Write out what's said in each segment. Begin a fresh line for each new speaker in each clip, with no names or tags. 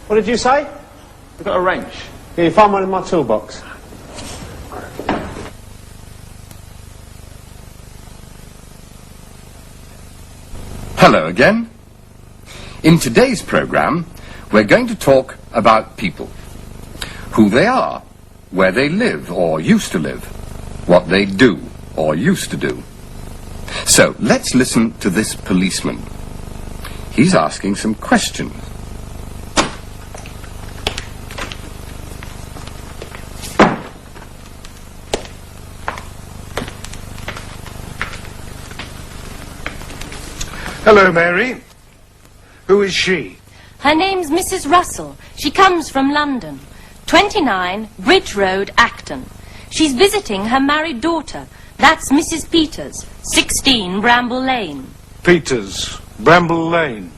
What did you say?
We've got a wrench.
Can you find one in my toolbox?
Hello again. In today's program, we're going to talk about people. Who they are, where they live or used to live, what they do or used to do. So, let's listen to this policeman. He's asking some questions.
Hello, Mary. Who is she?
Her name's Mrs. Russell. She comes from London. 29, Bridge Road, Acton. She's visiting her married daughter. That's Mrs. Peters, 16, Bramble Lane.
Peters, Bramble Lane.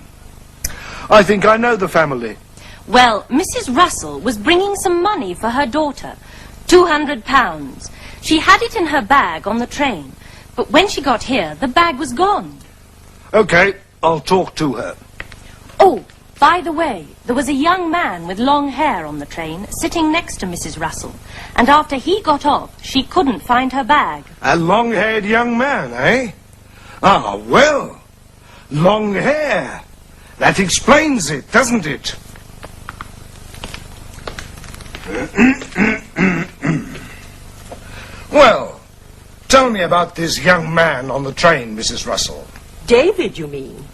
I think I know the family.
Well, Mrs. Russell was bringing some money for her daughter, £200. She had it in her bag on the train, but when she got here, the bag was gone.
Okay, I'll talk to her.
Oh, by the way, there was a young man with long hair on the train sitting next to Mrs. Russell, and after he got off, she couldn't find her bag.
A long-haired young man, eh? Ah, well, long hair. That explains it, doesn't it? Well, tell me about this young man on the train, Mrs. Russell.
David, you mean?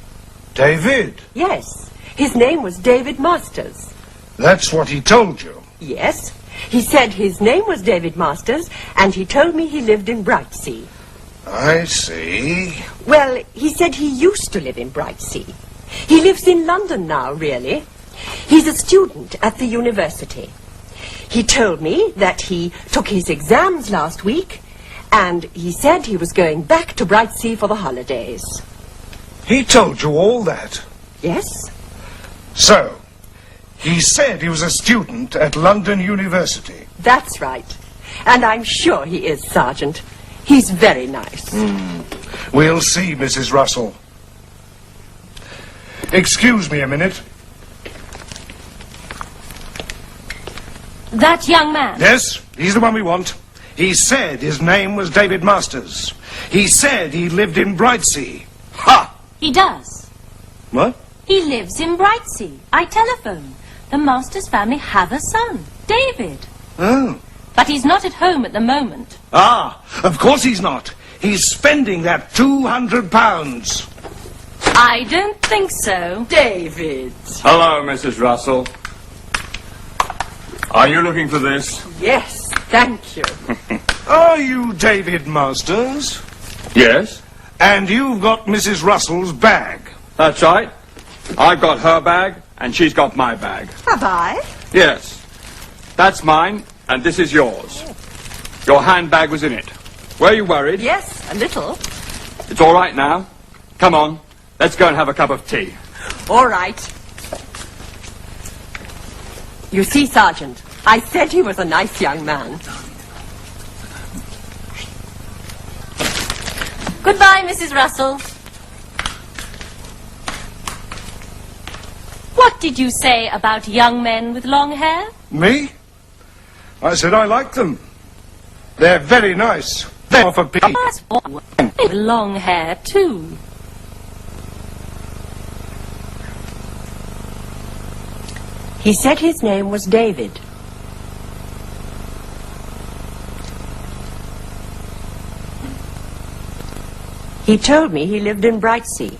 David?
Yes. His name was David Masters.
That's what he told you.
Yes. He said his name was David Masters, and he told me he lived in Brightsea.
I see.
Well, he said he used to live in Brightsea. He lives in London now, really. He's a student at the university. He told me that he took his exams last week, and he said he was going back to Brightsea for the holidays.
He told you all that?
Yes.
So, he said he was a student at London University.
That's right. And I'm sure he is, Sergeant. He's very nice.
We'll see, Mrs. Russell. Excuse me a minute.
That young man?
Yes, he's the one we want. He said his name was David Masters. He said he lived in Brightsea. Ha!
He does.
What?
He lives in Brightsea. I telephoned. The Masters family have a son, David.
Oh.
But he's not at home at the moment.
Ah, of course he's not. He's spending that £200.
I don't think so.
David.
Hello, Mrs. Russell. Are you looking for this?
Yes, thank you.
Are you David Masters?
Yes.
And you've got Mrs. Russell's bag.
That's right. I've got her bag, and she's got my bag.
Have I?
Yes. That's mine, and this is yours. Your handbag was in it. Were you worried?
Yes, a little.
It's all right now. Come on. Let's go and have a cup of tea.
All right. You see, Sergeant, I said he was a nice young man.
Goodbye, Mrs. Russell. What did you say about young men with long hair?
Me? I said I like them. They're very nice. They're for people.
With long hair, too.
He said his name was David. He told me he lived in Brightsea.